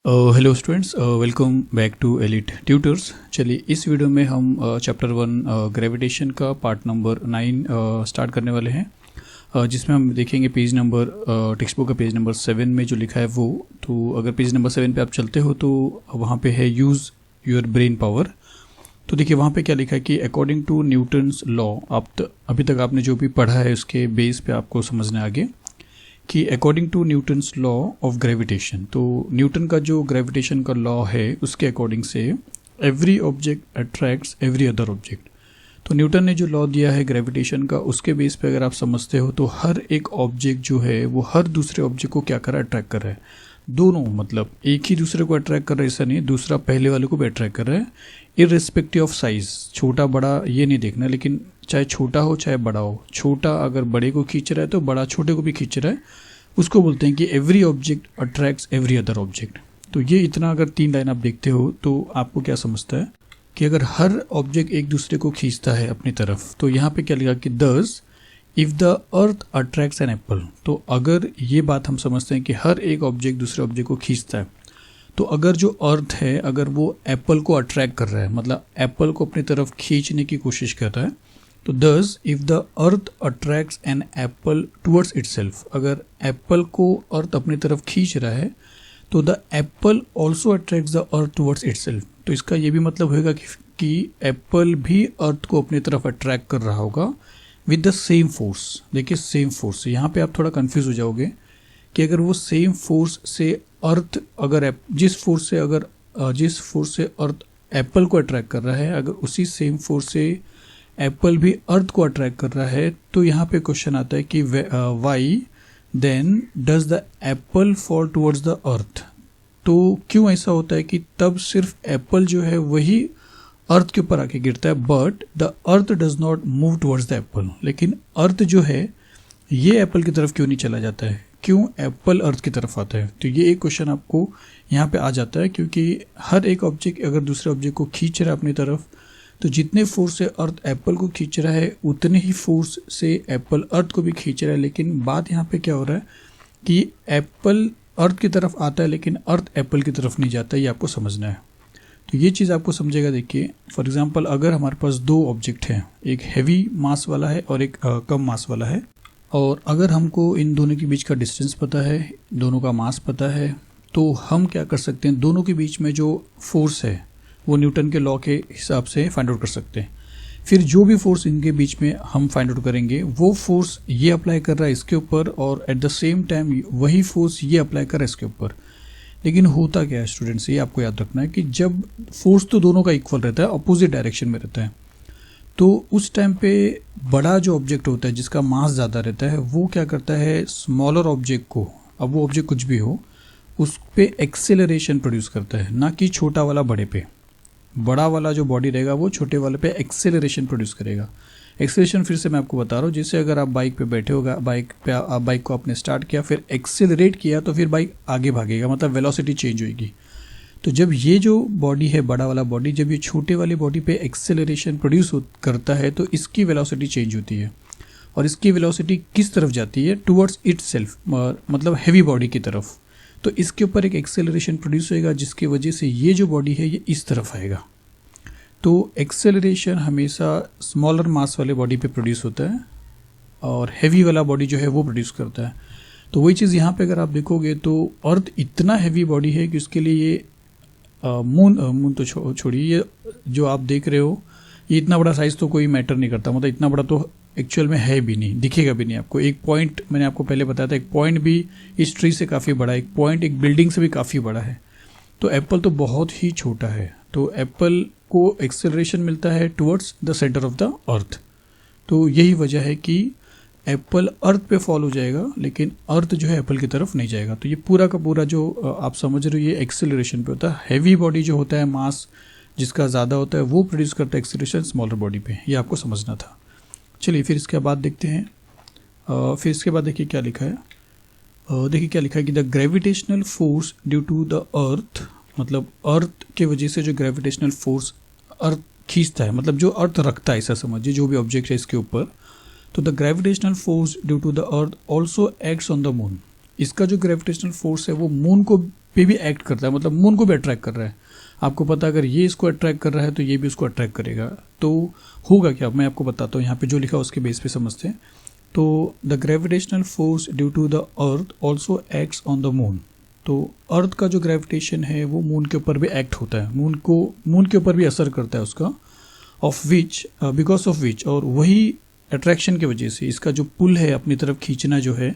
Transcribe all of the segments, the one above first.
Hello students, welcome back to elite tutors. चलिए इस वीडियो में हम चैप्टर 1 ग्रेविटेशन का पार्ट नंबर 9 स्टार्ट करने वाले हैं, जिसमें हम देखेंगे पेज नंबर टेक्स्ट बुक का पेज नंबर 7 में जो लिखा है वो। तो अगर पेज नंबर 7 पे आप चलते हो तो वहाँ पे है यूज़ योर ब्रेन पावर। तो देखिए वहाँ पे क्या लिखा है कि अकॉर्डिंग टू न्यूटन्स लॉ, अभी तक आपने जो भी पढ़ा है उसके बेस पे आपको समझना आगे कि according to Newton's law of gravitation, तो न्यूटन का जो ग्रेविटेशन का लॉ है उसके अकॉर्डिंग से every object attracts every other object. तो न्यूटन ने जो लॉ दिया है ग्रेविटेशन का, उसके बेस पे अगर आप समझते हो तो हर एक ऑब्जेक्ट जो है वो हर दूसरे ऑब्जेक्ट को क्या कर रहा है, अट्रैक्ट कर रहा है। दोनों, मतलब एक ही दूसरे को अट्रैक्ट कर रहा है ऐसा नहीं, दूसरा पहले वाले को भी अट्रैक्ट कर रहा है, इररिस्पेक्टिव ऑफ साइज। छोटा बड़ा ये नहीं देखना, लेकिन चाहे छोटा हो चाहे बड़ा हो, छोटा अगर बड़े को खींच रहा है तो बड़ा छोटे को भी खींच रहा है, उसको बोलते हैं कि every object attracts every other object. तो ये इतना अगर 3 लाइन आप देखते हो तो आपको क्या समझता है कि अगर हर ऑब्जेक्ट एक दूसरे को खींचता है अपनी तरफ, तो यहाँ पे क्या लिखा कि thus if the earth attracts an apple. तो अगर ये बात हम समझते हैं कि हर एक ऑब्जेक्ट दूसरे ऑब्जेक्ट को खींचता है, तो अगर जो अर्थ है अगर वो एप्पल को अट्रैक्ट कर रहा है, मतलब एप्पल को अपनी तरफ खींचने की कोशिश कर रहा है, तो thus if the earth attracts an apple towards itself, अगर एप्पल को अर्थ अपनी तरफ खींच रहा है तो the apple also attracts the earth towards itself. तो इसका ये भी मतलब होगा कि एप्पल भी अर्थ को अपनी तरफ अट्रैक्ट कर रहा होगा विद द सेम फोर्स। देखिए सेम फोर्स, यहाँ पे आप थोड़ा कंफ्यूज हो जाओगे कि अगर वो सेम फोर्स से अर्थ, अगर जिस फोर्स से अर्थ एप्पल को अट्रैक्ट कर रहा है, अगर उसी सेम फोर्स से एप्पल भी अर्थ को अट्रैक्ट कर रहा है, तो यहाँ पे क्वेश्चन आता है कि why then does the apple fall towards the earth. तो क्यों ऐसा होता है कि तब सिर्फ एप्पल जो है वही अर्थ के ऊपर आके गिरता है, but the earth does not move towards the Apple. लेकिन अर्थ जो है ये एप्पल की तरफ क्यों नहीं चला जाता है, क्यों एप्पल अर्थ की तरफ आता है? तो ये एक क्वेश्चन आपको यहाँ पे आ जाता है, क्योंकि हर एक ऑब्जेक्ट अगर दूसरे ऑब्जेक्ट को खींच रहा है अपनी तरफ, तो जितने फोर्स से अर्थ एप्पल को खींच रहा है उतने ही फोर्स से एप्पल अर्थ को भी खींच रहा है। लेकिन बात यहाँ पे क्या हो रहा है कि एप्पल अर्थ की तरफ आता है लेकिन अर्थ एप्पल की तरफ नहीं जाता, ये आपको समझना है। तो ये चीज़ आपको समझेगा। देखिए फॉर एग्जांपल अगर हमारे पास 2 ऑब्जेक्ट हैं, एक हैवी मास वाला है और एक कम मास वाला है, और अगर हमको इन दोनों के बीच का डिस्टेंस पता है, दोनों का मास पता है, तो हम क्या कर सकते हैं, दोनों के बीच में जो फोर्स है वो न्यूटन के लॉ के हिसाब से फाइंड आउट कर सकते हैं। फिर जो भी फोर्स इनके बीच में हम फाइंड आउट करेंगे, वो फोर्स ये अप्लाई कर रहा है इसके ऊपर और एट द सेम टाइम वही फोर्स ये अप्लाई कर रहा है इसके ऊपर। लेकिन होता क्या है स्टूडेंट्स, ये आपको याद रखना है कि जब फोर्स तो दोनों का इक्वल रहता है, अपोजिट डायरेक्शन में रहता है, तो उस टाइम पे बड़ा जो ऑब्जेक्ट होता है जिसका मास ज़्यादा रहता है, वो क्या करता है स्मॉलर ऑब्जेक्ट को, अब वो ऑब्जेक्ट कुछ भी हो, उस पर एक्सेलरेशन प्रोड्यूस करता है, ना कि छोटा वाला बड़े पे। बड़ा वाला जो बॉडी रहेगा वो छोटे वाले पे एक्सेलरेशन प्रोड्यूस करेगा। एक्सेलरेशन फिर से मैं आपको बता रहा हूँ, जैसे अगर आप बाइक पे बैठे होगा, बाइक को आपने स्टार्ट किया, फिर एक्सेलरेट किया, तो फिर बाइक आगे भागेगा, मतलब वेलोसिटी चेंज होगी। तो जब ये जो बॉडी है बड़ा वाला बॉडी, जब ये छोटे वाले बॉडी पे एक्सेलरेशन प्रोड्यूस करता है, तो इसकी वेलोसिटी चेंज होती है, और इसकी वेलोसिटी किस तरफ जाती है, टुवर्ड्स इटसेल्फ, मतलब हैवी बॉडी की तरफ। तो इसके ऊपर एक एक्सेलरेशन प्रोड्यूस होएगा जिसकी वजह से ये जो बॉडी है ये इस तरफ आएगा। तो एक्सेलरेशन हमेशा स्मॉलर मास वाले बॉडी पे प्रोड्यूस होता है और हैवी वाला बॉडी जो है वो प्रोड्यूस करता है। तो वही चीज़ यहाँ पे अगर आप देखोगे तो अर्थ इतना हैवी बॉडी है कि उसके लिए ये मून तो छोड़िए, ये जो आप देख रहे हो ये इतना बड़ा साइज़ तो कोई मैटर नहीं करता, मतलब इतना बड़ा तो एक्चुअल में है भी नहीं, दिखेगा भी नहीं आपको। एक पॉइंट मैंने आपको पहले बताया था, एक पॉइंट भी इस ट्री से काफ़ी बड़ा है, एक पॉइंट एक बिल्डिंग से भी काफ़ी बड़ा है। तो एप्पल तो बहुत ही छोटा है, तो एप्पल को एक्सेलरेशन मिलता है towards the centre of the earth. तो यही वजह है कि एप्पल अर्थ पे फॉल हो जाएगा लेकिन अर्थ जो है एप्पल की तरफ नहीं जाएगा। तो ये पूरा का पूरा जो आप समझ रहे हो ये एक्सेलरेशन पे होता है। हैवी बॉडी जो होता है, मास जिसका ज़्यादा होता है, वो प्रोड्यूस करता है एक्सेलरेशन स्मॉलर बॉडी पे, ये आपको समझना था। चलिए फिर इसके बाद देखते हैं। फिर इसके बाद देखिए क्या लिखा है, देखिए क्या लिखा है कि the gravitational force due to the earth, मतलब अर्थ के वजह से जो ग्रेविटेशनल फोर्स अर्थ खींचता है, मतलब जो अर्थ रखता है, ऐसा समझिए जो भी ऑब्जेक्ट है इसके ऊपर, तो the gravitational force due to the earth also acts on the moon. इसका जो ग्रेविटेशनल फोर्स है वो मून को पे भी एक्ट करता है, मतलब मून को भी अट्रैक्ट कर रहा है। आपको पता अगर ये इसको अट्रैक्ट कर रहा है तो ये भी उसको अट्रैक्ट करेगा। तो होगा क्या, मैं आपको बताता हूँ, यहाँ पे जो लिखा है उसके बेस पे समझते हैं। तो the gravitational force due to the earth also acts on the moon. तो अर्थ का जो ग्रेविटेशन है वो मून के ऊपर भी एक्ट होता है, मून के ऊपर भी असर करता है उसका, of which because of which, और वही अट्रैक्शन की वजह से इसका जो पुल है अपनी तरफ खींचना जो है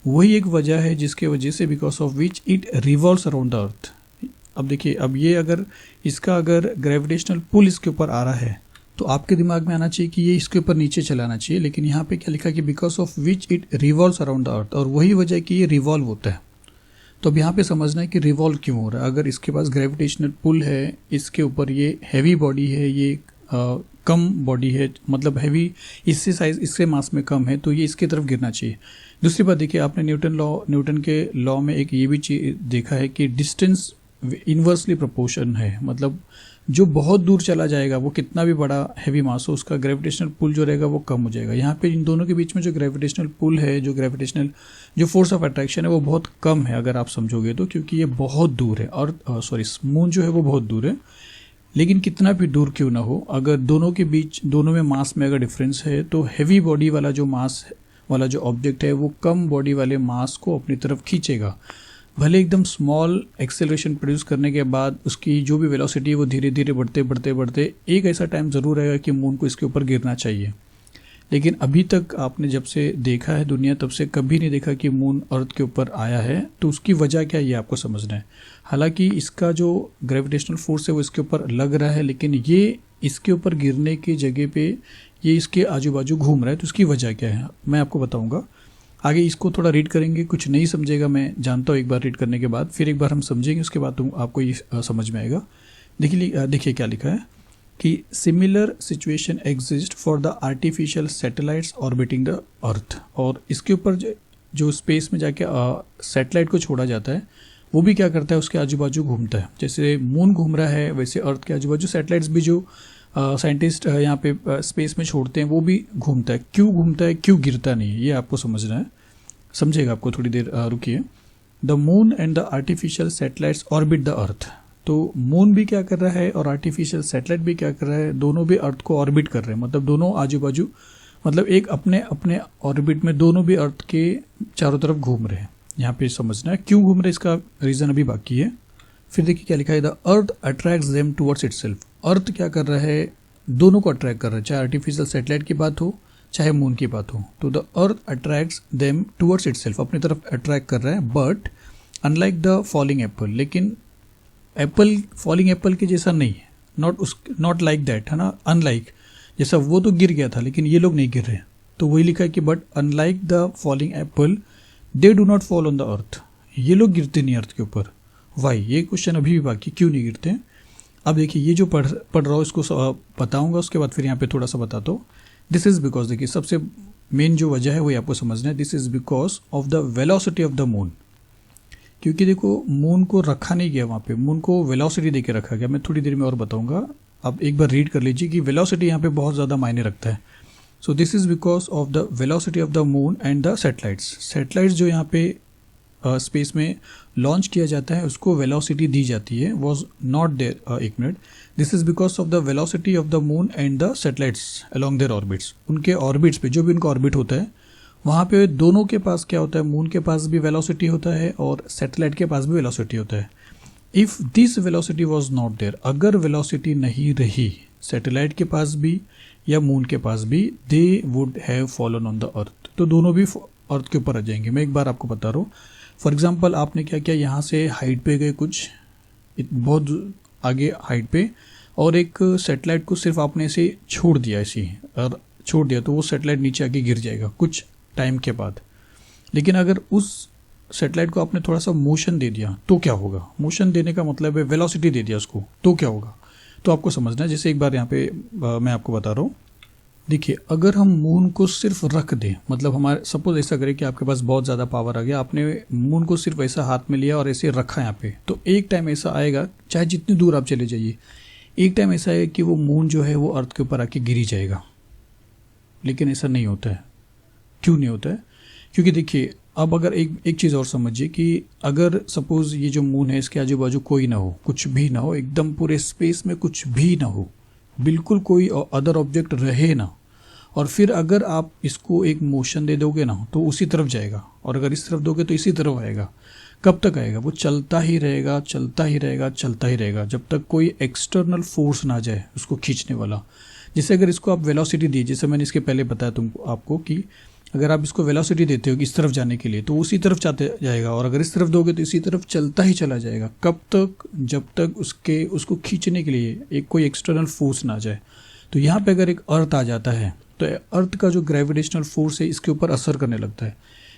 वही एक वजह है जिसके वजह से because of which it revolves around the earth. अब देखिए, अब ये अगर ग्रेविटेशनल पुल इसके ऊपर आ रहा है तो आपके दिमाग में आना चाहिए कि ये इसके ऊपर नीचे चलाना चाहिए, लेकिन यहाँ पे क्या लिखा कि because of which it revolves around the earth, और वही वजह है कि ये रिवॉल्व होता है। तो अब यहाँ पे समझना है कि रिवॉल्व क्यों हो रहा है। अगर इसके पास ग्रेविटेशनल पुल है, इसके ऊपर ये हैवी बॉडी है, ये कम बॉडी है, मतलब हैवी इससे साइज इससे मास में कम है, तो ये इसकी तरफ गिरना चाहिए। दूसरी बात देखिए, आपने न्यूटन के लॉ में एक ये भी चीज देखा है कि डिस्टेंस इन्वर्सली प्रोपोर्शन है, मतलब जो बहुत दूर चला जाएगा वो कितना भी बड़ा हैवी मास हो, उसका ग्रेविटेशनल पुल जो रहेगा वो कम हो जाएगा। यहाँ पे इन दोनों के बीच में जो ग्रेविटेशनल पुल है, जो फोर्स ऑफ अट्रैक्शन है वो बहुत कम है अगर आप समझोगे तो, क्योंकि ये बहुत दूर है, और मून जो है वो बहुत दूर है। लेकिन कितना भी दूर क्यों ना हो, अगर दोनों में मास में अगर डिफरेंस है तो हैवी बॉडी वाला जो मास वाला जो ऑब्जेक्ट है वो कम बॉडी वाले मास को अपनी तरफ खींचेगा। भले एकदम स्मॉल एक्सेलरेशन प्रोड्यूस करने के बाद उसकी जो भी वेलोसिटी है वो धीरे धीरे बढ़ते एक ऐसा टाइम ज़रूर आएगा कि मून को इसके ऊपर गिरना चाहिए। लेकिन अभी तक आपने जब से देखा है दुनिया, तब से कभी नहीं देखा कि मून अर्थ के ऊपर आया है। तो उसकी वजह क्या है ये आपको समझना है। हालांकि इसका जो ग्रेविटेशनल फोर्स है वो इसके ऊपर लग रहा है, लेकिन ये इसके ऊपर गिरने की जगह पे ये इसके आजू बाजू घूम रहा है। तो उसकी वजह क्या है मैं आपको बताऊंगा आगे। इसको थोड़ा रीड करेंगे, कुछ नहीं समझेगा मैं जानता हूँ, एक बार रीड करने के बाद फिर एक बार हम समझेंगे, उसके बाद तो आपको ये समझ में आएगा। देखिए क्या लिखा है कि similar situation exist for the artificial satellites orbiting the earth. और इसके ऊपर जो स्पेस में जाके सैटेलाइट को छोड़ा जाता है वो भी क्या करता है, उसके आजू बाजू घूमता है। जैसे मून घूम रहा है वैसे अर्थ के आजू बाजू सैटेलाइट्स भी जो साइंटिस्ट यहाँ पे स्पेस में छोड़ते हैं वो भी घूमता है। क्यों घूमता है, क्यों गिरता नहीं है, ये आपको समझना है। समझेगा आपको, थोड़ी देर रुकिए। The moon and the artificial satellites orbit the earth. तो मून भी क्या कर रहा है और आर्टिफिशियल सैटेलाइट भी क्या कर रहा है, दोनों भी अर्थ को ऑर्बिट कर रहे हैं, मतलब दोनों आजू बाजू, मतलब एक अपने अपने ऑर्बिट में दोनों भी अर्थ के चारों तरफ घूम रहे हैं। यहाँ पे समझना है क्यों घूम रहे हैं, इसका रीजन अभी बाकी है। फिर देखिए क्या लिखा है, the earth attracts them towards itself. Earth क्या कर रहा है, दोनों को अट्रैक्ट कर रहा है, चाहे आर्टिफिशियल सैटेलाइट की बात हो चाहे मून की बात हो। तो the earth attracts them towards itself, अपनी तरफ अट्रैक्ट कर रहा है। But unlike the falling Apple, लेकिन एप्पल फॉलिंग एप्पल के जैसा नहीं है, नॉट लाइक दैट, है ना, अनलाइक। जैसा वो तो गिर गया था लेकिन ये लोग नहीं गिर रहे। तो वही लिखा है कि but unlike the falling Apple they do not fall on the earth. ये लोग गिरते नहीं अर्थ के ऊपर। वाई, ये क्वेश्चन अभी भी बाकी, क्यों नहीं गिरते। अब देखिए ये जो पढ़ रहा हूँ इसको बताऊंगा, उसके बाद फिर यहाँ पे थोड़ा सा बताता हूँ। दिस इज बिकॉज, देखिए सबसे मेन जो वजह है वो आपको समझना है। This is because of the velocity of the moon. क्योंकि देखो मून को रखा नहीं गया वहाँ पे, मून को वेलोसिटी देके रखा गया। मैं थोड़ी देर में और बताऊंगा, अब एक बार रीड कर लीजिए कि वेलोसिटी यहाँ पे बहुत ज़्यादा मायने रखता है। सो this is because of the velocity of the moon and the satellites जो यहाँ पे स्पेस में लॉन्च किया जाता है उसको वेलोसिटी दी जाती है, वॉज नॉट देयर। एक minute, this is because of the velocity of the moon and the satellites along their orbits. उनके ऑर्बिट्स पे जो भी उनका ऑर्बिट होता है वहाँ पे दोनों के पास क्या होता है, मून के पास भी वेलोसिटी होता है और सैटेलाइट के पास भी वेलोसिटी होता है। If this velocity was not there, अगर वेलोसिटी नहीं रही सैटेलाइट के पास भी या मून के पास भी, दे would have fallen on the earth. तो दोनों भी अर्थ के ऊपर आ जाएंगे। मैं एक बार आपको बता रहा हूँ। फॉर एग्जाम्पल आपने क्या किया, यहाँ से हाइट पे गए कुछ बहुत आगे हाइट पे, और एक सैटेलाइट को सिर्फ आपने ऐसे छोड़ दिया, ऐसे और छोड़ दिया तो वो सैटेलाइट नीचे आके गिर जाएगा कुछ टाइम के बाद। लेकिन अगर उस सैटेलाइट को आपने थोड़ा सा मोशन दे दिया तो क्या होगा, मोशन देने का मतलब है वेलोसिटी दे दिया उसको, तो क्या होगा। तो आपको समझना है। जैसे एक बार यहाँ पे मैं आपको बता रहा हूँ। देखिए अगर हम मून को सिर्फ रख दें, मतलब हमारे सपोज ऐसा करें कि आपके पास बहुत ज़्यादा पावर आ गया, आपने मून को सिर्फ ऐसा हाथ में लिया और ऐसे रखा यहाँ पे, तो एक टाइम ऐसा आएगा, चाहे जितनी दूर आप चले जाइए, एक टाइम ऐसा है कि वो मून जो है वो अर्थ के ऊपर आके गिरी जाएगा। लेकिन ऐसा नहीं होता है। क्यों नहीं होता है, क्योंकि देखिए अब अगर एक चीज़ और समझिए कि अगर सपोज ये जो मून है इसके आजू बाजू कोई ना हो, कुछ भी ना हो, एकदम पूरे स्पेस में कुछ भी ना हो, बिल्कुल कोई अदर ऑब्जेक्ट रहे ना, और फिर अगर आप इसको एक मोशन दे दोगे ना तो उसी तरफ जाएगा, और अगर इस तरफ दोगे तो इसी तरफ आएगा। कब तक आएगा? वो चलता ही रहेगा, चलता ही रहेगा, चलता ही रहेगा, जब तक कोई एक्सटर्नल फोर्स ना जाए उसको खींचने वाला। जैसे अगर इसको आप वेलोसिटी दी, जैसे मैंने इसके पहले बताया तुमको आपको कि अगर आप इसको वेलोसिटी देते हो कि इस तरफ जाने के लिए, तो उसी तरफ जाते जाएगा, और अगर इस तरफ दोगे तो इसी तरफ चलता ही चला जाएगा। कब तक? जब तक उसको खींचने के लिए एक कोई एक्सटर्नल फोर्स ना जाए। तो यहाँ पे अगर एक अर्थ आ जाता है तो अर्थ का जो ग्रेविटेशनल फोर्स है इसके ऊपर असर करने लगता है,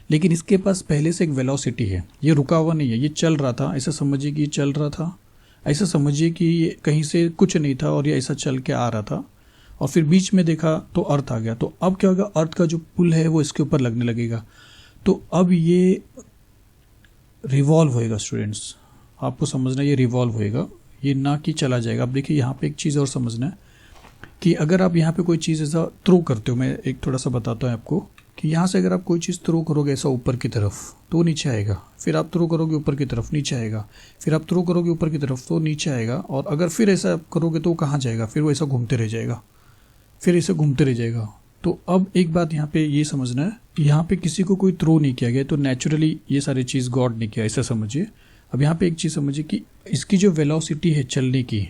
लेकिन इसके पास पहले से एक वेलोसिटी है, ये रुका हुआ नहीं है, ये चल रहा था। ऐसा समझिए कि ये चल रहा था, ऐसा समझिए कि ये कहीं से कुछ नहीं था और ये ऐसा चल के आ रहा था, और फिर बीच में देखा तो अर्थ आ गया। तो अब क्या होगा? अर्थ का जो पुल है वो इसके ऊपर लगने लगेगा। तो अब ये रिवॉल्व होएगा स्टूडेंट्स, आपको समझना, ये रिवॉल्व होएगा, ये ना कि चला जाएगा। अब देखिए यहाँ पे एक चीज़ और समझना है कि अगर आप यहाँ पे कोई चीज़ ऐसा थ्रो करते हो, मैं एक थोड़ा सा बताता हूँ आपको कि यहाँ से अगर आप कोई चीज़ थ्रो करोगे ऐसा ऊपर की तरफ तो वो नीचे आएगा, फिर आप थ्रो करोगे ऊपर की तरफ नीचे आएगा, फिर आप थ्रो करोगे ऊपर की तरफ तो नीचे आएगा, और अगर फिर ऐसा करोगे तो वो कहाँ जाएगा? फिर वो ऐसा घूमते रह जाएगा, फिर ऐसे घूमते रह जाएगा। तो अब एक बात यहाँ पे ये समझना है, यहाँ पे किसी को कोई थ्रो नहीं किया गया, तो नेचुरली ये सारी चीज़ गॉड ने किया, ऐसा समझिए। अब यहाँ पे एक चीज़ समझिए कि इसकी जो वेलोसिटी है चलने की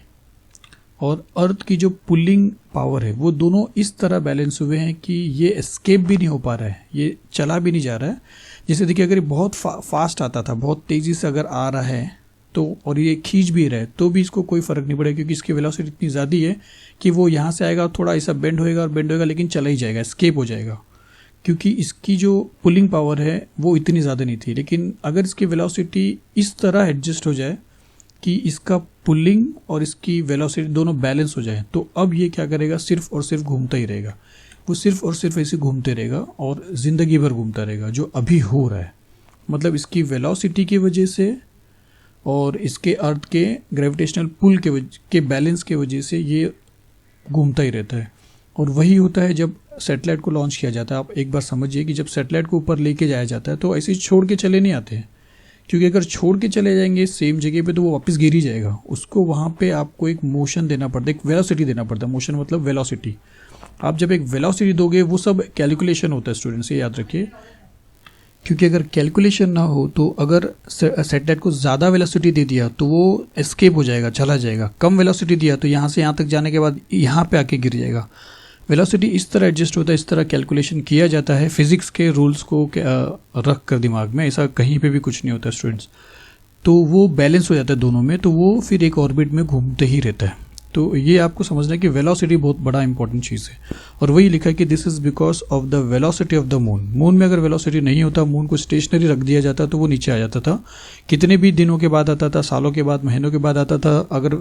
और अर्थ की जो पुलिंग पावर है वो दोनों इस तरह बैलेंस हुए हैं कि ये एस्केप भी नहीं हो पा रहा है, ये चला भी नहीं जा रहा है। जैसे देखिए अगर ये बहुत फास्ट आता था, बहुत तेज़ी से अगर आ रहा है तो, और ये खींच भी रहा है तो भी इसको कोई फ़र्क नहीं पड़ेगा, क्योंकि इसकी वेलोसिटी इतनी ज़्यादा है कि वो यहाँ से आएगा, थोड़ा ऐसा बेंड होएगा और बेंड होएगा, लेकिन चला ही जाएगा, एस्केप हो जाएगा, क्योंकि इसकी जो पुलिंग पावर है वो इतनी ज़्यादा नहीं थी। लेकिन अगर इसकी वेलोसिटी इस तरह एडजस्ट हो जाए कि इसका पुलिंग और इसकी वेलोसिटी दोनों बैलेंस हो जाए, तो अब ये क्या करेगा? सिर्फ और सिर्फ घूमता ही रहेगा, वो सिर्फ और सिर्फ ऐसे घूमते रहेगा और ज़िंदगी भर घूमता रहेगा, जो अभी हो रहा है। मतलब इसकी वेलोसिटी की वजह से और इसके अर्थ के ग्रेविटेशनल पुल के बैलेंस के वजह से ये घूमता ही रहता है। और वही होता है जब सैटेलाइट को लॉन्च किया जाता है। आप एक बार समझिए कि जब सैटेलाइट को ऊपर लेके जाया जाता है तो ऐसे ही छोड़ के चले नहीं आते हैं, क्योंकि अगर छोड़ के चले जाएंगे सेम जगह पे तो वो वापस गिर ही जाएगा। उसको वहाँ पे आपको एक मोशन देना पड़ता है, एक वेलोसिटी देना पड़ता है। मोशन मतलब वेलोसिटी। आप जब एक वेलोसिटी दोगे, वो सब कैलकुलेशन होता है स्टूडेंट्स, ये याद रखिए, क्योंकि अगर कैलकुलेशन ना हो तो अगर सैटेलाइट को ज़्यादा वेलोसिटी दे दिया तो वो एस्केप हो जाएगा, चला जाएगा। कम वेलोसिटी दिया तो यहाँ से यहाँ तक जाने के बाद यहाँ पे आके गिर जाएगा। वेलोसिटी इस तरह एडजस्ट होता है, इस तरह कैलकुलेशन किया जाता है, फिजिक्स के रूल्स को रख कर दिमाग में, ऐसा कहीं पे भी कुछ नहीं होता स्टूडेंट्स। तो वो बैलेंस हो जाता है दोनों में, तो वो फिर एक ऑर्बिट में घूमते ही रहता है। तो ये आपको समझना है कि वेलोसिटी बहुत बड़ा इंपॉर्टेंट चीज़ है। और वही लिखा है कि this is because of the velocity of the moon. Moon में अगर वेलोसिटी नहीं होता, मून को स्टेशनरी रख दिया जाता तो वो नीचे आ जाता था। कितने भी दिनों के बाद आता था, सालों के बाद, महीनों के बाद आता था। अगर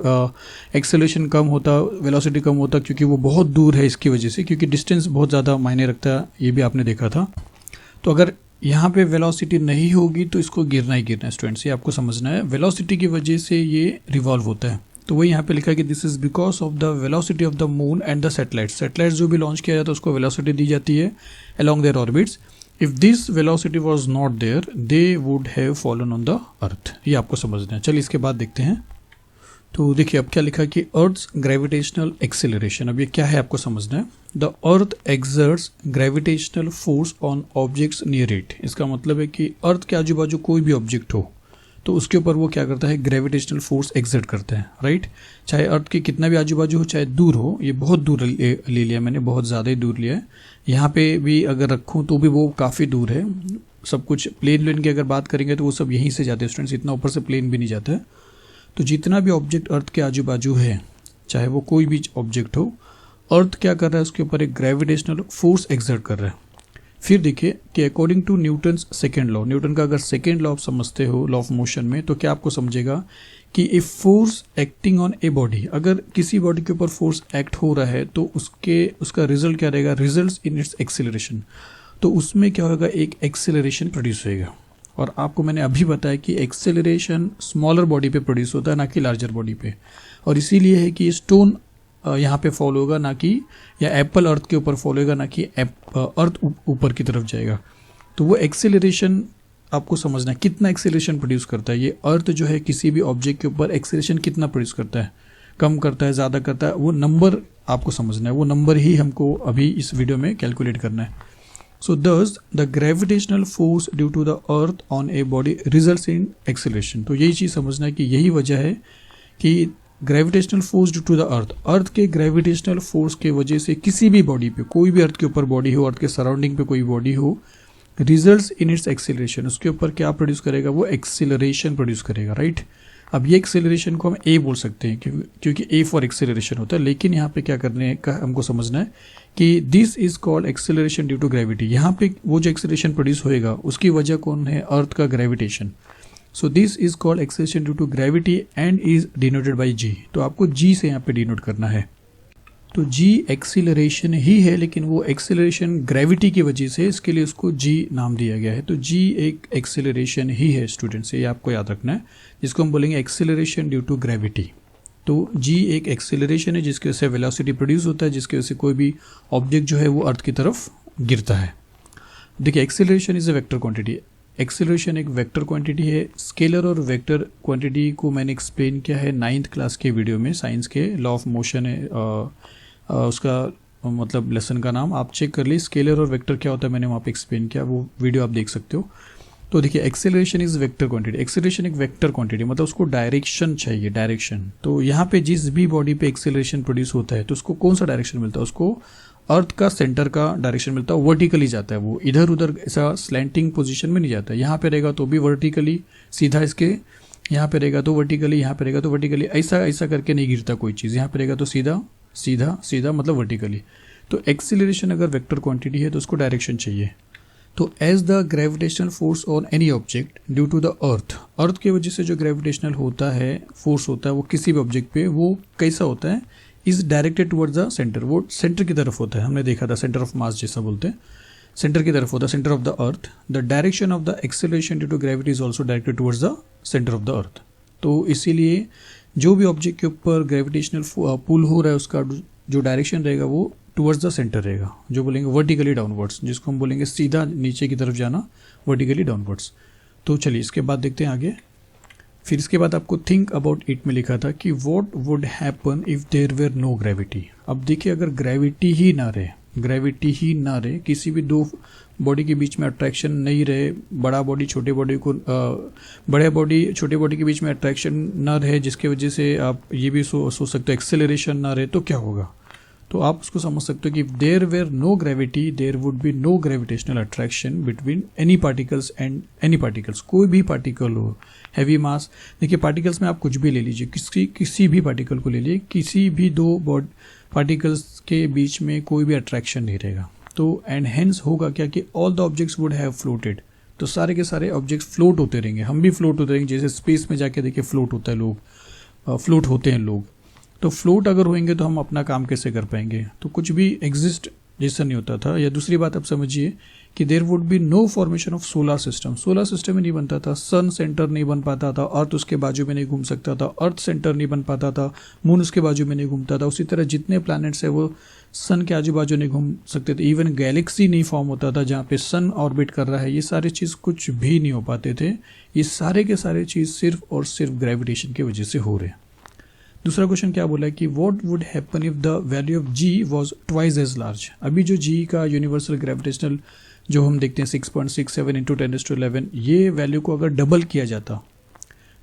एक्सेलरेशन कम होता, वेलोसिटी कम होता, क्योंकि वो बहुत दूर है इसकी वजह से, क्योंकि डिस्टेंस बहुत ज़्यादा मायने रखता है, ये भी आपने देखा था। तो अगर यहाँ पे वेलोसिटी नहीं होगी तो इसको गिरना ही गिरना है स्टूडेंट्स, ये आपको समझना है। वेलोसिटी की वजह से ये रिवॉल्व होता है। तो वही यहाँ पे लिखा है कि this is because of the velocity of the moon and the satellites जो भी लॉन्च किया जाता है उसको वेलोसिटी दी जाती है along their orbits. If this velocity was not there they would have fallen on the earth. ये आपको समझना है। चलिए इसके बाद देखते हैं। तो देखिए अब क्या लिखा है कि अर्थ ग्रेविटेशनल एक्सेलरेशन। अब ये क्या है आपको समझना है। The earth exerts gravitational force on objects near it. इसका मतलब है कि अर्थ के आजू बाजू कोई भी ऑब्जेक्ट हो तो उसके ऊपर वो क्या करता है, ग्रेविटेशनल फोर्स एक्सर्ट करता है, राइट। चाहे अर्थ के कितना भी आजू बाजू हो, चाहे दूर हो। ये बहुत दूर ले लिया मैंने, बहुत ज़्यादा ही दूर लिया है। यहाँ पे भी अगर रखूँ तो भी वो काफ़ी दूर है। सब कुछ प्लेन की अगर बात करेंगे तो वो सब यहीं से जाते हैं स्टूडेंट्स, इतना ऊपर से प्लेन भी नहीं जाता है। तो जितना भी ऑब्जेक्ट अर्थ के आजू बाजू है, चाहे वो कोई भी ऑब्जेक्ट हो, अर्थ क्या कर रहा है, उसके ऊपर एक ग्रेविटेशनल फोर्स एक्सर्ट कर रहा है। फिर देखिए कि according to Newton's second law, Newton का अगर सेकेंड लॉ आप समझते हो, लॉ ऑफ मोशन में, तो क्या आपको समझेगा कि a force acting on a body, अगर किसी बॉडी के ऊपर फोर्स एक्ट हो रहा है तो उसका रिजल्ट क्या रहेगा, रिजल्ट्स इन इट्स एक्सेलरेशन। तो उसमें क्या होगा, एक एक्सेलरेशन प्रोड्यूस होएगा। और आपको मैंने अभी बताया कि एक्सेलरेशन स्मॉलर बॉडी पे प्रोड्यूस होता है, ना कि लार्जर बॉडी पे। और इसीलिए है कि स्टोन यहाँ पे फॉल होगा, ना कि, या एप्पल अर्थ के ऊपर फॉल होगा, ना कि अर्थ ऊपर की तरफ जाएगा। तो वो एक्सेलरेशन आपको समझना है कितना एक्सेलरेशन प्रोड्यूस करता है। ये अर्थ जो है किसी भी ऑब्जेक्ट के ऊपर एक्सेलरेशन कितना प्रोड्यूस करता है, कम करता है, ज़्यादा करता है, वो नंबर आपको समझना है। वो नंबर ही हमको अभी इस वीडियो में कैलकुलेट करना है। So thus the gravitational force due to the earth on a body results in acceleration. तो यही चीज़ समझना है कि यही वजह है कि gravitational force due to the earth के ग्रेविटेशनल फोर्स के वजह से किसी भी बॉडी पे, कोई भी अर्थ के ऊपर बॉडी हो, अर्थ के सराउंडिंग पे कोई बॉडी हो, रिजल्ट्स इन इट्स एक्सेलरेशन, उसके ऊपर क्या प्रोड्यूस करेगा, वो एक्सेलरेशन प्रोड्यूस करेगा, राइट। अब ये एक्सेलरेशन को हम ए बोल सकते हैं क्योंकि ए फॉर एक्सेलरेशन होता है, लेकिन यहाँ पे क्या करने का हमको समझना है कि this is called acceleration due to gravity. यहाँ पे वो जो एक्सेलरेशन प्रोड्यूस होएगा उसकी वजह कौन है, अर्थ का gravitation. So this is called acceleration due to gravity and is denoted by g. तो आपको जी से यहाँ पे डिनोट करना है। तो जी एक्सीलरेशन ही है, लेकिन वो एक्सीलरेशन ग्रेविटी की वजह से, इसके लिए उसको जी नाम दिया गया है। तो जी एक एक्सीलरेशन ही है स्टूडेंट्स, ये आपको याद रखना है, जिसको हम बोलेंगे एक्सीलरेशन ड्यू टू ग्रेविटी। तो जी एक एक्सीलरेशन है जिसकी वजह से वेलोसिटी प्रोड्यूस होता है, जिसकी वजह से कोई भी ऑब्जेक्ट जो है वो अर्थ की तरफ गिरता है। देखिए acceleration is a vector quantity. Acceleration एक वेक्टर क्वांटिटी है। स्केलर और वेक्टर क्वांटिटी को मैंने एक्सप्लेन किया है 9th क्लास के वीडियो में, साइंस के लॉ ऑफ मोशन है उसका मतलब लेसन का नाम आप चेक कर ली। स्केलर और वेक्टर क्या होता है मैंने वहाँ पे एक्सप्लेन किया, वो वीडियो आप देख सकते हो। तो देखिए acceleration is vector quantity. Acceleration एक वेक्टर क्वांटिटी, मतलब उसको डायरेक्शन चाहिए, डायरेक्शन। तो यहाँ पे जिस भी बॉडी पे एक्सेलरेशन प्रोड्यूस होता है तो उसको कौन सा डायरेक्शन मिलता है, उसको अर्थ का सेंटर का डायरेक्शन मिलता है, वर्टिकली जाता है, वो इधर उधर ऐसा स्लैंटिंग पोजीशन में नहीं जाता है। यहाँ पे रहेगा तो भी वर्टिकली सीधा इसके, यहाँ पे रहेगा तो वर्टिकली, यहाँ पे रहेगा तो वर्टिकली, ऐसा ऐसा करके नहीं गिरता कोई चीज़। यहाँ पे रहेगा तो सीधा सीधा सीधा, मतलब वर्टिकली। तो एक्सीलरेशन अगर वेक्टर क्वांटिटी है तो उसको डायरेक्शन चाहिए। तो as the gravitational force on any object due to the earth की वजह से जो ग्रेविटेशनल होता है, फोर्स होता है, वो किसी भी ऑब्जेक्ट पे वो कैसा होता है, is directed towards the centre. वो सेंटर की तरफ होता है, हमने देखा था सेंटर ऑफ मास जैसा बोलते हैं, सेंटर की तरफ होता है, centre of the earth. The direction of the acceleration due to gravity is also directed towards the centre of the earth. तो इसीलिए जो भी ऑब्जेक्ट के ऊपर ग्रेविटेशनल पुल हो रहा है उसका जो डायरेक्शन रहेगा वो टुवर्ड्स द सेंटर रहेगा, जो बोलेंगे वर्टिकली डाउनवर्ड्स, जिसको हम बोलेंगे सीधा नीचे की तरफ जाना, वर्टिकली डाउनवर्ड्स। तो चलिए इसके बाद देखते हैं आगे। फिर इसके बाद आपको थिंक अबाउट इट में लिखा था कि what would happen if there were no gravity. अब देखिए अगर ग्रेविटी ही ना रहे, ग्रेविटी ही ना रहे, किसी भी दो बॉडी के बीच में अट्रैक्शन नहीं रहे, बड़ा बॉडी छोटे बॉडी को बड़े बॉडी छोटे बॉडी के बीच में अट्रैक्शन ना रहे, जिसकी वजह से आप ये भी सोच सकते हो एक्सेलरेशन ना रहे, तो क्या होगा। तो आप उसको समझ सकते हो कि there were no gravity there would be no gravitational attraction between any particles and any particles. कोई भी पार्टिकल हो, हैवी मास, देखिए पार्टिकल्स में आप कुछ भी ले लीजिए, किसी भी पार्टिकल को ले लीजिए, किसी भी दो पार्टिकल्स के बीच में कोई भी अट्रैक्शन नहीं रहेगा। तो एंड हेंस होगा क्या कि all the objects would have floated. तो सारे के सारे ऑब्जेक्ट्स फ्लोट होते रहेंगे, हम भी फ्लोट होते रहेंगे, जैसे स्पेस में जाके देखिए फ्लोट होता है लोग, फ्लोट होते हैं लोग। तो फ्लोट अगर होंगे तो हम अपना काम कैसे कर पाएंगे, तो कुछ भी एग्जिस्ट जैसा नहीं होता था। या दूसरी बात आप समझिए कि there would be no formation of solar system. Solar system ही नहीं बनता था, सन सेंटर नहीं बन पाता था, अर्थ उसके बाजू में नहीं घूम सकता था, अर्थ सेंटर नहीं बन पाता था, मून उसके बाजू में नहीं घूमता था। उसी तरह जितने प्लैनेट्स है वो सन के आजू बाजू नहीं घूम सकते थे। इवन गैलेक्सी नहीं फॉर्म होता था जहाँ पे सन ऑर्बिट कर रहा है, ये सारे चीज़ कुछ भी नहीं हो पाते थे। ये सारे के सारे चीज़ सिर्फ और सिर्फ ग्रेविटेशन की वजह से हो रहे हैं। दूसरा क्वेश्चन क्या बोला है कि what would happen if the value of G was twice as large. अभी जो जी का यूनिवर्सल ग्रेविटेशनल जो हम देखते हैं 6.67 इंटू 10⁻11, ये वैल्यू को अगर डबल किया जाता,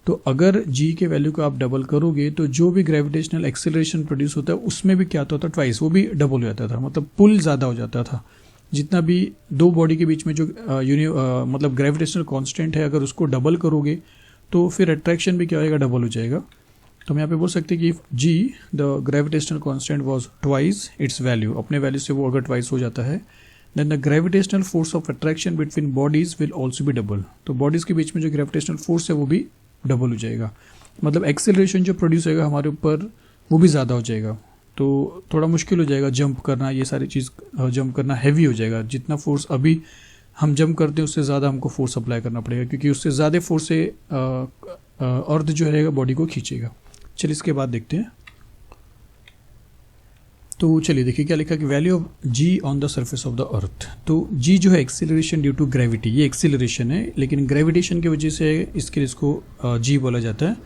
तो अगर जी के वैल्यू को आप डबल करोगे तो जो भी ग्रेविटेशनल एक्सेलरेशन प्रोड्यूस होता है उसमें भी क्या होता था, ट्वाइस, वो भी डबल हो जाता था, मतलब पुल ज़्यादा हो जाता था। जितना भी दो बॉडी के बीच में जो मतलब ग्रेविटेशनल कांस्टेंट है, अगर उसको डबल करोगे तो फिर अट्रैक्शन भी क्या होएगा, डबल हो जाएगा। तो हम यहाँ पे बोल सकते हैं कि if G the gravitational constant was twice its value, अपने वैल्यू से वो अगर ट्वाइस हो जाता है, then the gravitational force of attraction between bodies will also be double. तो बॉडीज के बीच में जो ग्रेविटेशनल फोर्स है वो भी डबल हो जाएगा, मतलब एक्सेलरेशन जो प्रोड्यूस होगा हमारे ऊपर वो भी ज़्यादा हो जाएगा। तो थोड़ा मुश्किल हो जाएगा जंप करना, ये सारी चीज़ जंप करना हैवी हो जाएगा। जितना फोर्स अभी हम जंप करते हैं उससे ज़्यादा हमको फोर्स अप्लाई करना पड़ेगा, क्योंकि उससे ज़्यादा फोर्स से अर्थ जो रहेगा बॉडी को खींचेगा। चलिए इसके बाद देखते हैं। तो चलिए देखिए क्या लिखा कि value of G on the surface of the earth. तो जी जो है एक्सेलरेशन ड्यू टू ग्रेविटी, ये एक्सेलरेशन है लेकिन ग्रेविटेशन की वजह से इसके लिए इसको जी बोला जाता है।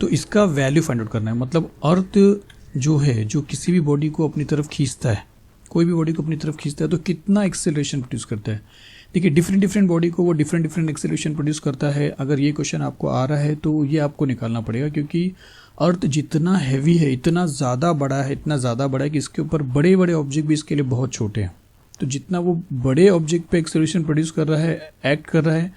तो इसका वैल्यू फाइंड आउट करना है। मतलब अर्थ जो है जो किसी भी बॉडी को अपनी तरफ खींचता है, कोई भी बॉडी को अपनी तरफ खींचता है तो कितना एक्सेलरेशन प्रोड्यूस करता है। देखिए डिफरेंट बॉडी को वो डिफरेंट एक्सेलरेशन प्रोड्यूस करता है। अगर ये क्वेश्चन आपको आ रहा है तो ये आपको निकालना पड़ेगा, क्योंकि अर्थ जितना हैवी है, इतना ज़्यादा बड़ा है कि इसके ऊपर बड़े बड़े ऑब्जेक्ट भी इसके लिए बहुत छोटे हैं। तो जितना वो बड़े ऑब्जेक्ट पे एक्सेलरेशन प्रोड्यूस कर रहा है, एक्ट कर रहा है,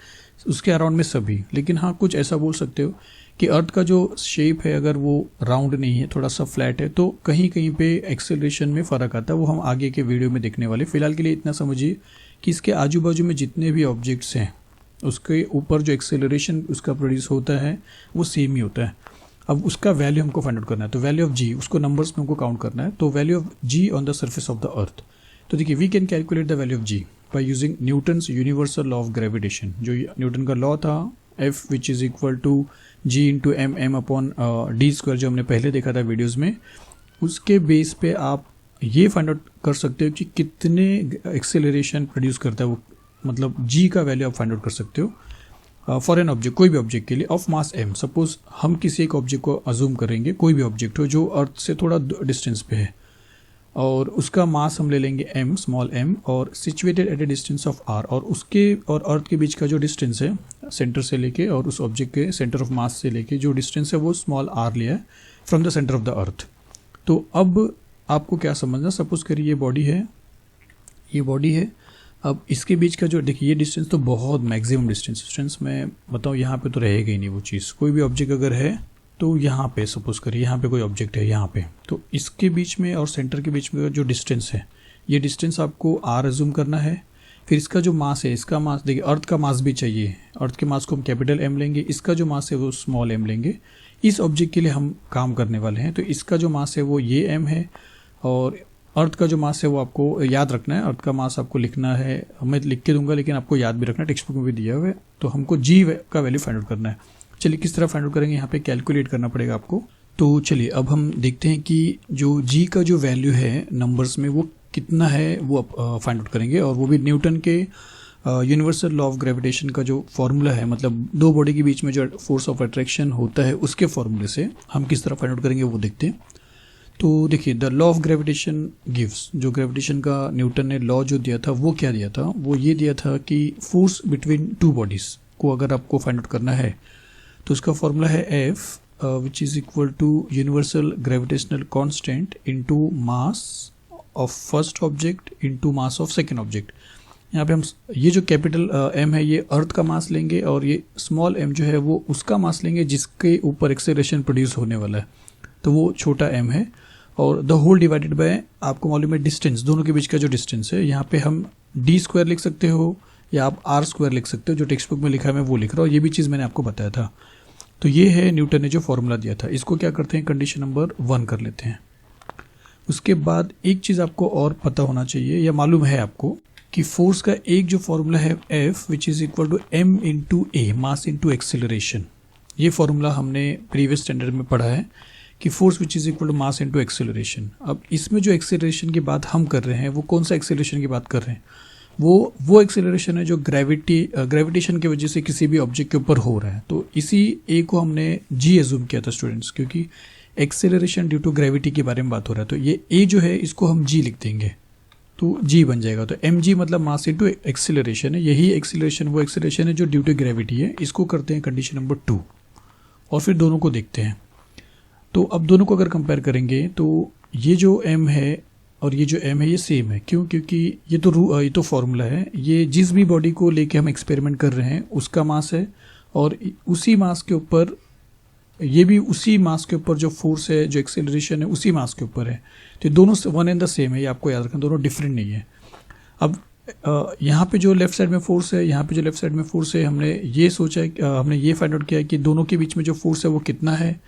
उसके अराउंड में सभी। लेकिन हाँ, कुछ ऐसा बोल सकते हो कि अर्थ का जो शेप है अगर वो राउंड नहीं है, थोड़ा सा फ्लैट है, तो कहीं कहीं पे एक्सेलरेशन में फ़र्क आता है। वो हम आगे के वीडियो में देखने वाले। फिलहाल के लिए इतना समझिए कि इसके आजू बाजू में जितने भी ऑब्जेक्ट्स हैं उसके ऊपर जो एक्सेलरेशन उसका प्रोड्यूस होता है वो सेम ही होता है। अब उसका वैल्यू हमको फाइंड आउट करना है। तो वैल्यू ऑफ जी, उसको नंबर्स में हमको काउंट करना है। तो value of G on the surface of the earth. तो देखिए we can calculate the value of G by using Newton's universal law of gravitation. जो न्यूटन का लॉ था, F which is equal to G into m upon d square, जो हमने पहले देखा था वीडियोज़ में, उसके बेस पे आप ये फाइंड आउट कर सकते हो कि कितने एक्सेलरेशन प्रोड्यूस करता है वो। मतलब जी का वैल्यू आप फाइंड आउट कर सकते हो फॉर एन ऑब्जेक्ट, कोई भी ऑब्जेक्ट के लिए ऑफ मास एम। सपोज हम किसी एक ऑब्जेक्ट को अज्यूम करेंगे, कोई भी ऑब्जेक्ट हो जो अर्थ से थोड़ा डिस्टेंस पे है, और उसका मास हम ले लेंगे एम, स्मॉल एम, और situated at a distance of r. और उसके और अर्थ के बीच का जो डिस्टेंस है सेंटर से लेके और उस ऑब्जेक्ट के सेंटर ऑफ मास से लेके जो डिस्टेंस है वो स्मॉल आर लिया है from the centre of the earth. तो अब आपको क्या समझना, सपोज करिए ये बॉडी है, ये बॉडी है। अब इसके बीच का जो देखिए ये डिस्टेंस तो बहुत मैक्सिमम डिस्टेंस मैं बताऊँ, यहाँ पे तो रहेगा ही नहीं वो चीज़। कोई भी ऑब्जेक्ट अगर है तो यहाँ पे सपोज करिए यहाँ पे कोई ऑब्जेक्ट है यहाँ पे, तो इसके बीच में और सेंटर के बीच में जो डिस्टेंस है, ये डिस्टेंस आपको आर अज्यूम करना है। फिर इसका जो मास है, इसका मास देखिए, अर्थ का मास भी चाहिए, अर्थ के मास को हम कैपिटल एम लेंगे, इसका जो मास है वो स्मॉल एम लेंगे। इस ऑब्जेक्ट के लिए हम काम करने वाले हैं, तो इसका जो मास है वो ये एम है, और अर्थ का जो मास है वो आपको याद रखना है। अर्थ का मास आपको लिखना है, मैं लिख के दूंगा लेकिन आपको याद भी रखना है, टेक्स्ट बुक में भी दिया हुआ है। तो हमको जी का वैल्यू फाइंड आउट करना है। चलिए किस तरह फाइंड आउट करेंगे, यहाँ पे कैलकुलेट करना पड़ेगा आपको। तो चलिए अब हम देखते हैं कि जो जी का जो वैल्यू है नंबर्स में वो कितना है, वो फाइंड आउट करेंगे। और वो भी न्यूटन के यूनिवर्सल लॉ ऑफ ग्रेविटेशन का जो फॉर्मूला है, मतलब दो बॉडी के बीच में जो फोर्स ऑफ अट्रैक्शन होता है उसके फॉर्मूले से हम किस तरह फाइंड आउट करेंगे वो देखते हैं। तो देखिए the law of gravitation gives, जो ग्रेविटेशन का न्यूटन ने लॉ जो दिया था वो क्या दिया था, वो ये दिया था कि फोर्स बिटवीन टू बॉडीज को अगर आपको फाइंड आउट करना है तो उसका फॉर्मूला है F which is equal to universal gravitational constant into mass of first object into mass of second object. यहाँ पे हम ये जो कैपिटल एम है ये अर्थ का मास लेंगे, और ये स्मॉल एम जो है वो उसका मास लेंगे जिसके ऊपर एक्सेलरेशन प्रोड्यूस होने वाला है, तो वो छोटा एम है। और द होल डिवाइडेड बाय, आपको मालूम है डिस्टेंस, दोनों के बीच का जो डिस्टेंस है, यहाँ पे हम डी स्क्वायर लिख सकते हो या आप आर स्क्वायर लिख सकते हो, जो टेक्स्ट बुक में लिखा है मैं वो लिख रहा हूँ, ये भी चीज़ मैंने आपको बताया था। तो ये है न्यूटन ने जो फॉर्मूला दिया था। इसको क्या करते हैं, कंडीशन नंबर 1 कर लेते हैं। उसके बाद एक चीज़ आपको और पता होना चाहिए या मालूम है आपको कि फोर्स का एक जो फॉर्मूला है F which is equal to m into a, mass into acceleration. ये फॉर्मूला हमने प्रीवियस स्टैंडर्ड में पढ़ा है कि force which is equal to mass into acceleration. अब इसमें जो एक्सेलरेशन की बात हम कर रहे हैं वो कौन सा एक्सेलरेशन की बात कर रहे हैं, वो एक्सेलरेशन है जो ग्रेविटेशन की वजह से किसी भी ऑब्जेक्ट के ऊपर हो रहा है। तो इसी ए को हमने जी एज्यूम किया था स्टूडेंट्स, क्योंकि एक्सेलरेशन ड्यू टू ग्रेविटी के बारे में बात हो रहा है। तो ये ए जो है इसको हम जी लिख देंगे, तो जी बन जाएगा। तो एम जी मतलब मास इंटू एक्सेलरेशन है। यही एक्सेलरेशन वो एक्सेलरेशन है जो ड्यू टू ग्रेविटी है। इसको करते हैं कंडीशन नंबर 2 और फिर दोनों को देखते हैं। तो अब दोनों को अगर कंपेयर करेंगे तो ये जो m है और ये जो m है ये सेम है। क्यों? क्योंकि ये तो फॉर्मूला है। ये जिस भी बॉडी को लेके हम एक्सपेरिमेंट कर रहे हैं उसका मास है, और उसी मास के ऊपर ये भी उसी मास के ऊपर जो फोर्स है, जो एक्सेलरेशन है उसी मास के ऊपर है। तो दोनों वन एंड द सेम है, ये आपको याद रखना, दोनों डिफरेंट नहीं है। अब यहाँ पे जो लेफ्ट साइड में फोर्स है, यहाँ पे जो लेफ्ट साइड में फोर्स है, हमने ये सोचा है, हमने ये फाइंड आउट किया है कि दोनों के बीच में जो फोर्स है वो कितना है।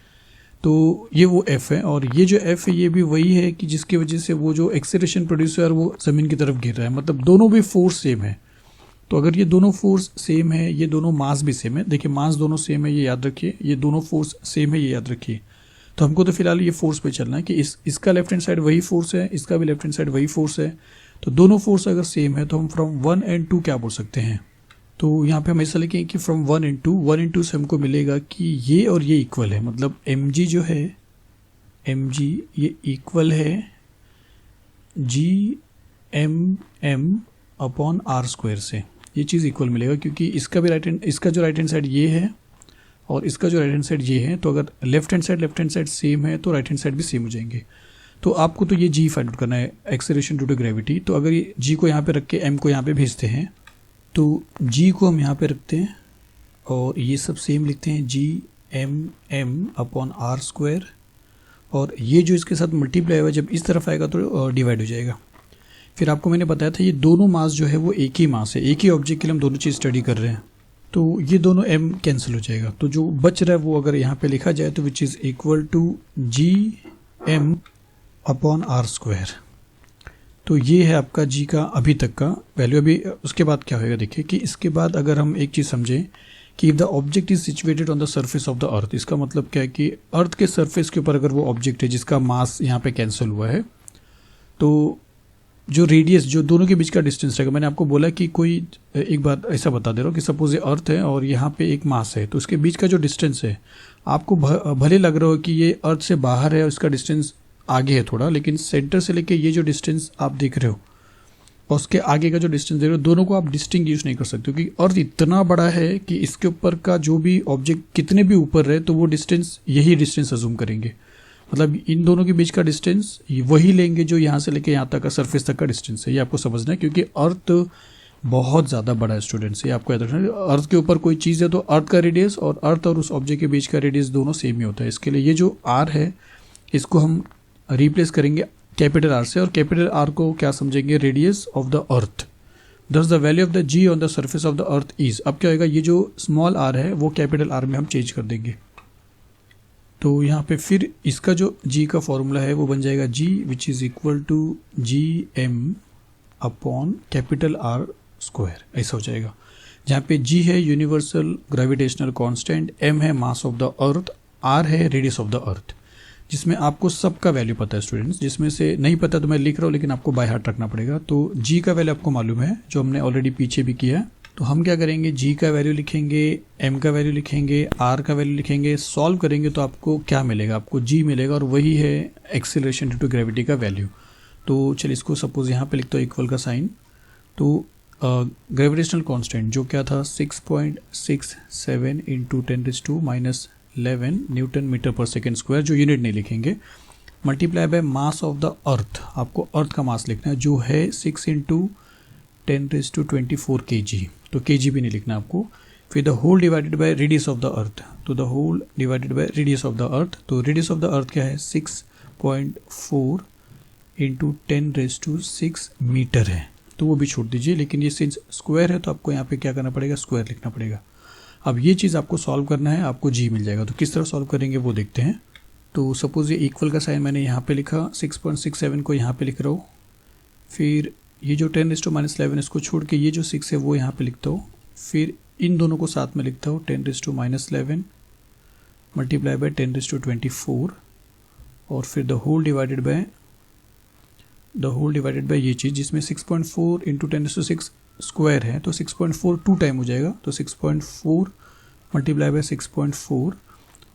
तो ये वो F है, और ये जो F है ये भी वही है कि जिसकी वजह से वो जो एक्सेलरेशन प्रोड्यूस है वो ज़मीन की तरफ गिर रहा है। मतलब दोनों भी फोर्स सेम है। तो अगर ये दोनों फोर्स सेम है, ये दोनों मास भी सेम है, देखिए मास दोनों सेम है ये याद रखिए, ये दोनों फोर्स सेम है ये याद रखिए। तो हमको तो फिलहाल ये फोर्स पे चलना है कि इसका लेफ्ट हैंड साइड वही फोर्स है, इसका भी लेफ्ट हैंड साइड वही फोर्स है। तो दोनों फोर्स अगर सेम है तो हम फ्रॉम 1 and 2 क्या बोल सकते हैं। तो यहाँ पे हम ऐसा लिखेंगे कि फ्रॉम 1 and 2 से हमको मिलेगा कि ये और ये इक्वल है, मतलब mg जो है mg ये इक्वल है GMM अपॉन r स्क्वायर से। ये चीज़ इक्वल मिलेगा क्योंकि इसका भी इसका जो राइट हैंड साइड ये है और इसका जो राइट हैंड साइड ये है, तो अगर लेफ्ट हैंड साइड सेम है तो राइट हैंड साइड भी सेम हो जाएंगे। तो आपको तो ये g फाइंड आउट करना है, एक्सेलरेशन ड्यू टू ग्रेविटी। तो अगर ये g को यहाँ पे रख के m को यहाँ पे भेजते हैं तो g को हम यहाँ पे रखते हैं और ये सब सेम लिखते हैं GMM अपॉन r स्क्वायर, और ये जो इसके साथ मल्टीप्लाई हुआ जब इस तरफ आएगा तो डिवाइड हो जाएगा। फिर आपको मैंने बताया था ये दोनों मास जो है वो एक ही मास है, एक ही ऑब्जेक्ट के लिए हम दोनों चीज़ स्टडी कर रहे हैं। तो ये दोनों m कैंसिल हो जाएगा, तो जो बच रहा है वो अगर यहाँ पे लिखा जाए तो which is equal to GM upon r square. तो ये है आपका g का अभी तक का वैल्यू। अभी उसके बाद क्या होएगा देखिए कि इसके बाद अगर हम एक चीज़ समझें कि if the object is situated on the surface of the अर्थ, इसका मतलब क्या है कि अर्थ के सरफेस के ऊपर अगर वो ऑब्जेक्ट है जिसका मास यहाँ पे कैंसिल हुआ है, तो जो रेडियस जो दोनों के बीच का डिस्टेंस रहेगा, मैंने आपको बोला कि कोई एक बात ऐसा बता दे रहा हूँ कि सपोज ये अर्थ है और यहाँ पे एक मास है, तो उसके बीच का जो डिस्टेंस है आपको भले लग रहा हो कि ये अर्थ से बाहर है और इसका डिस्टेंस आगे है थोड़ा, लेकिन सेंटर से लेके ये जो डिस्टेंस आप देख रहे हो और उसके आगे का जो डिस्टेंस देख रहे हो, दोनों को आप डिस्टिंग्विश नहीं कर सकते क्योंकि अर्थ इतना बड़ा है कि इसके ऊपर का जो भी ऑब्जेक्ट कितने भी ऊपर रहे तो वो डिस्टेंस यही डिस्टेंस अज्यूम करेंगे। मतलब इन दोनों के बीच का डिस्टेंस वही लेंगे जो यहाँ से लेके यहाँ तक का सरफेस तक का डिस्टेंस है। ये आपको समझना है क्योंकि अर्थ बहुत ज़्यादा बड़ा है स्टूडेंट्स, ये आपको याद रखना है। अर्थ के ऊपर कोई चीज़ है तो अर्थ का रेडियस और अर्थ और उस ऑब्जेक्ट के बीच का रेडियस दोनों सेम ही होता है। इसके लिए ये जो आर है इसको हम रिप्लेस करेंगे कैपिटल आर से, और कैपिटल आर को क्या समझेंगे, radius of the earth. Thus the value of the g on the surface of the earth is. अब क्या होगा, ये जो स्मॉल आर है वो कैपिटल आर में हम चेंज कर देंगे। तो यहाँ पे फिर इसका जो जी का फॉर्मूला है वो बन जाएगा g which is equal to GM upon capital R square, ऐसा हो जाएगा। जहाँ पे जी है यूनिवर्सल ग्रेविटेशनल कांस्टेंट, M है mass of the earth, R है रेडियस ऑफ द अर्थ। जिसमें आपको सबका वैल्यू पता है स्टूडेंट्स, जिसमें से नहीं पता तो मैं लिख रहा हूँ लेकिन आपको बाय हार्ट रखना पड़ेगा। तो जी का वैल्यू आपको मालूम है जो हमने ऑलरेडी पीछे भी किया है। तो हम क्या करेंगे, जी का वैल्यू लिखेंगे, एम का वैल्यू लिखेंगे, आर का वैल्यू लिखेंगे, सॉल्व करेंगे तो आपको क्या मिलेगा, आपको जी मिलेगा और वही है एक्सीलरेशन ड्यू टू ग्रेविटी का वैल्यू। तो चलिए इसको सपोज यहाँ पे लिखता हूँ इक्वल का साइन। तो ग्रेविटेशनल कांस्टेंट जो क्या था 6.67 इंटू 10⁻⁻11 न्यूटन मीटर पर सेकेंड स्क्वायर, जो यूनिट नहीं लिखेंगे, multiply by mass of the अर्थ। आपको अर्थ का मास लिखना है जो है 6 इंटू 10⁻24 kg, तो kg भी नहीं लिखना आपको। फिर the whole divided by radius of the earth, तो the whole divided by radius of the earth. तो रेडियस ऑफ द अर्थ क्या है 6.4 इंटू 10⁻6 मीटर है, तो वो भी छोड़ दीजिए। लेकिन ये सिंस स्क्वायर है तो आपको यहाँ पे क्या करना पड़ेगा, स्क्वायर लिखना पड़ेगा। अब ये चीज़ आपको सॉल्व करना है, आपको जी मिल जाएगा। तो किस तरह सॉल्व करेंगे वो देखते हैं। तो सपोज ये इक्वल का साइन मैंने यहाँ पे लिखा, 6.67 को यहाँ पे लिख रहा हूँ, फिर ये जो 10⁻11 इसको छोड़ के ये जो 6 है वो यहाँ पे लिखता हूँ, फिर इन दोनों को साथ में लिखता हूँ 10⁻11 मल्टीप्लाई बाय 10⁻24 और फिर द होल डिवाइडेड बाय ये चीज़ जिसमें 6.4 इंटू 10⁻6 स्क्वायर है, तो 6.4 2 टाइम हो जाएगा, तो 6.4 मल्टीप्लाई बाय 6.4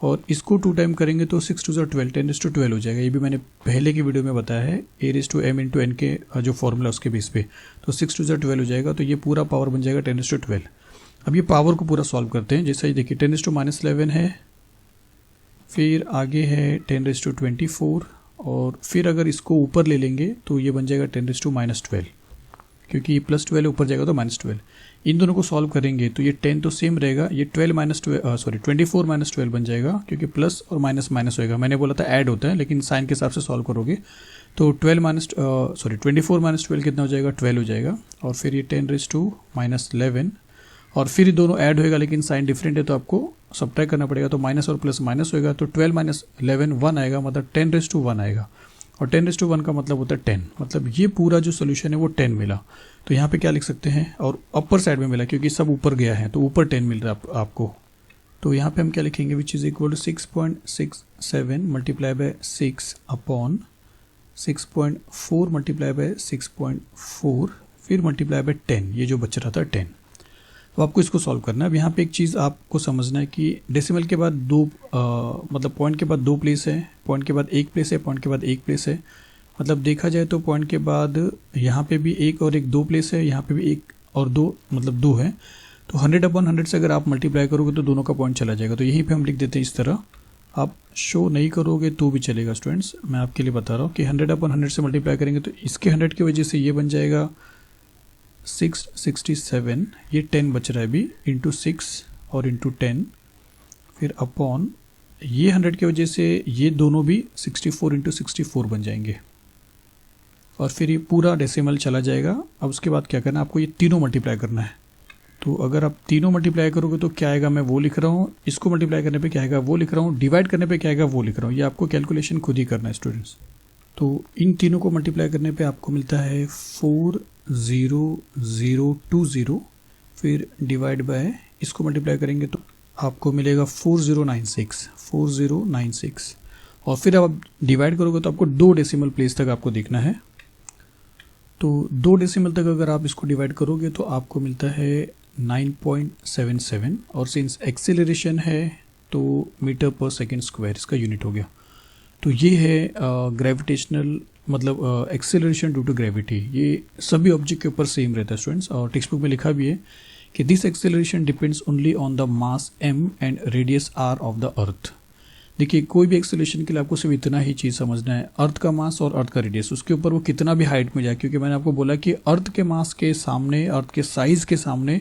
और इसको 2 टाइम करेंगे तो 6 2 12 10⁻12 हो जाएगा। ये भी मैंने पहले की वीडियो में बताया है, a⁻m इंटू n के जो फॉर्मूला उसके बेस पे, तो 6 2 12 हो जाएगा। तो ये पूरा पावर बन जाएगा 10⁻12। अब ये पावर को पूरा सॉल्व करते हैं। जैसा ही देखिए 10⁻11 है, फिर आगे है 10⁻24 और फिर अगर इसको ऊपर ले लेंगे तो ये बन जाएगा 10⁻12, क्योंकि ये +12 ऊपर जाएगा तो -12। इन दोनों को सॉल्व करेंगे तो ये 10 तो सेम रहेगा, ये 24 बन जाएगा, क्योंकि प्लस और माइनस माइनस होएगा। मैंने बोला था ऐड होता है, लेकिन साइन के हिसाब से सॉल्व करोगे तो 24 - 12 कितना हो जाएगा, 12 हो जाएगा। और फिर ये 10⁻11 और फिर ये दोनों ऐड होएगा, लेकिन साइन डिफरेंट है तो आपको सब्ट्रैक्ट करना पड़ेगा, तो माइनस और प्लस माइनस होएगा, तो 12 - 11 1 आएगा, मतलब 10⁻1 आएगा। और 10⁻1 का मतलब होता है 10, मतलब ये पूरा जो सोल्यूशन है वो 10 मिला। तो यहाँ पे क्या लिख सकते हैं, और अपर साइड में मिला क्योंकि सब ऊपर गया है तो ऊपर 10 मिल रहा है आपको। तो यहाँ पे हम क्या लिखेंगे, which is equal to 6.67 multiply by 6 upon 6.4 multiply by 6.4 फिर मल्टीप्लाई बाय 10, ये जो बच रहा था 10। तो आपको इसको सॉल्व करना है। अब यहाँ पे एक चीज़ आपको समझना है कि डेसिमल के बाद मतलब पॉइंट के बाद 2 प्लेस है, पॉइंट के बाद 1 प्लेस है, पॉइंट के बाद 1 प्लेस है। मतलब देखा जाए तो पॉइंट के बाद यहाँ पे भी 1 और 1 2 प्लेस है, यहाँ पे भी 1 और 2 मतलब 2 है। तो 100/100 से अगर आप मल्टीप्लाई करोगे तो दोनों का पॉइंट चला जाएगा। तो यहीं पे हम लिख देते हैं इस तरह। आप शो नहीं करोगे तो भी चलेगा स्टूडेंट्स, मैं आपके लिए बता रहा हूँ कि 100/100 से मल्टीप्लाई करेंगे तो इसके 100 की वजह से ये बन जाएगा 667, ये 10 बच रहा है अभी, इंटू 6 और इंटू 10, फिर अपॉन ये 100 की वजह से ये दोनों भी 64 इंटू 64 बन जाएंगे और फिर ये पूरा डेसिमल चला जाएगा। अब उसके बाद क्या करना है, आपको ये तीनों मल्टीप्लाई करना है। तो अगर आप तीनों मल्टीप्लाई करोगे तो क्या आएगा, मैं वो लिख रहा हूँ, इसको मल्टीप्लाई करने पे क्या आएगा वो लिख रहा हूँ, डिवाइड करने पे क्या आएगा वो लिख रहा हूँ। ये आपको कैलकुलेशन खुद ही करना है स्टूडेंट्स। तो इन तीनों को मल्टीप्लाई करने पे आपको मिलता है 40020, फिर डिवाइड बाय इसको मल्टीप्लाई करेंगे तो आपको मिलेगा 4096 और फिर आप डिवाइड करोगे तो आपको 2 डेसिमल प्लेस तक आपको देखना है। तो 2 डेसिमल तक अगर आप इसको डिवाइड करोगे तो आपको मिलता है 9.77 और सिंस एक्सेलरेशन है तो मीटर पर सेकेंड स्क्वायर इसका यूनिट हो गया। तो ये है ग्रेविटेशनल मतलब एक्सेलरेशन ड्यू टू ग्रेविटी। ये सभी ऑब्जेक्ट के ऊपर सेम रहता है स्टूडेंट्स, और टेक्स्ट बुक में लिखा भी है कि this acceleration depends only on the mass m and radius r of the अर्थ। देखिए कोई भी एक्सेलरेशन के लिए आपको सिर्फ इतना ही चीज़ समझना है, अर्थ का मास और अर्थ का रेडियस, उसके ऊपर वो कितना भी हाइट में जाए, क्योंकि मैंने आपको बोला कि अर्थ के मास के सामने, अर्थ के साइज़ के सामने,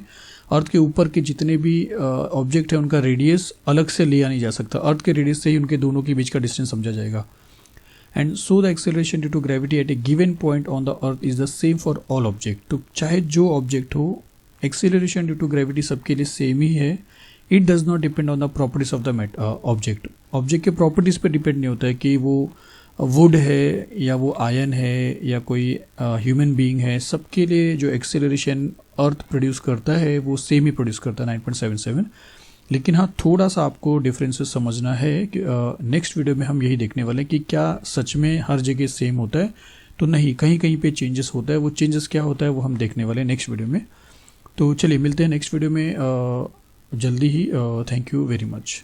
अर्थ के ऊपर के जितने भी ऑब्जेक्ट है उनका रेडियस अलग से लिया नहीं जा सकता। अर्थ के रेडियस से ही उनके दोनों के बीच का डिस्टेंस समझा जाएगा। And so the acceleration due to gravity at a given point on the earth is the same for all object. तो चाहे जो ऑब्जेक्ट हो, एक्सेलरेशन ड्यू टू ग्रेविटी सबके लिए सेम ही है। It does not depend on the properties of the object. Object के properties पे depend नहीं होता है कि वो वुड है या वो आयन है या कोई ह्यूमन बीइंग है। सबके लिए जो एक्सेलरेशन अर्थ प्रोड्यूस करता है वो सेम ही प्रोड्यूस करता है 9.77। लेकिन हाँ, थोड़ा सा आपको डिफरेंसेस समझना है कि नेक्स्ट वीडियो में हम यही देखने वाले हैं कि क्या सच में हर जगह सेम होता है। तो नहीं, कहीं कहीं पे चेंजेस होता है। वो चेंजेस क्या होता है वो हम देखने वाले हैं नेक्स्ट वीडियो में। तो चलिए मिलते हैं नेक्स्ट वीडियो में जल्दी ही। Thank you very much.